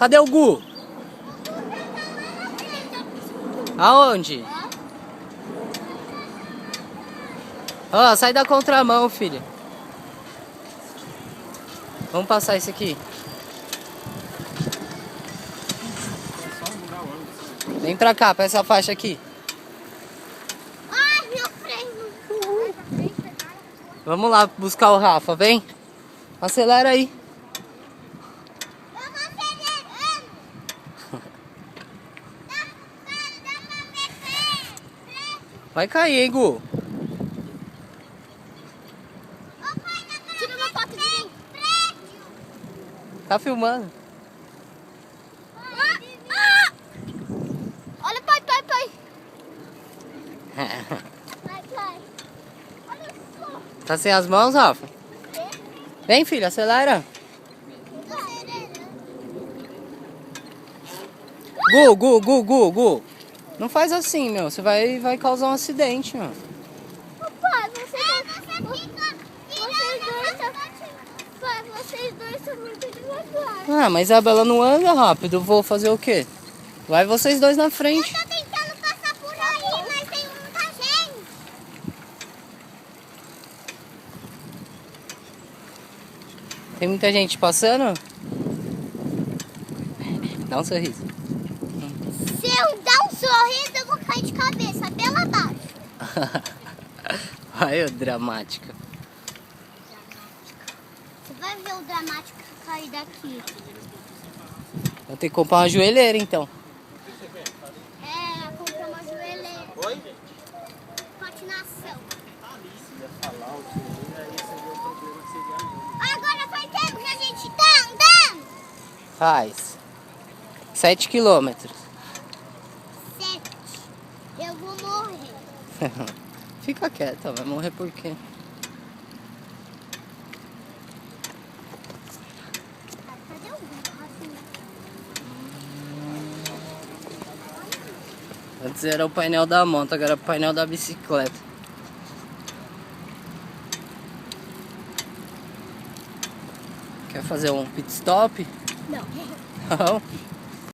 Cadê o Gu? Aonde? Ó, sai da contramão, filho. Vamos passar isso aqui. Vem pra cá, pra essa faixa aqui. Ai, meu freio. Vamos lá buscar o Rafa, vem. Acelera aí. Eu tô acelerando. Dá pra ver freio. Vai cair, hein, Gu? Tira uma foto de mim. Tá filmando. Olha, pai. Pai. Olha só. Tá sem as mãos, Rafa? Vem, filho, acelera. Tô acelerando. Gu. Não faz assim, meu. Você vai causar um acidente, meu. Pai, vocês dois são muito devagar. Ah, mas a Bela não anda rápido. Vou fazer o quê? Vai vocês dois na frente. Eu tô tentando passar por aí, mas tem muita gente. Tem muita gente passando? Dá um sorriso. Se eu dar um sorriso, eu vou cair de cabeça, pela baixo. Ai, ô dramática. Você vai ver o dramático cair daqui. Vou ter que comprar uma joelheira, então. É, comprar uma joelheira. Oi? Patinação. Se ia falar o que aí seria o problema que seria. Agora faz tempo que a gente tá andando. Faz 7 quilômetros. 7. Eu vou morrer. Fica quieta, vai morrer por quê? Cadê o Rafinha? Antes era o painel da moto, agora é o painel da bicicleta. Quer fazer um pit stop? Não. Não.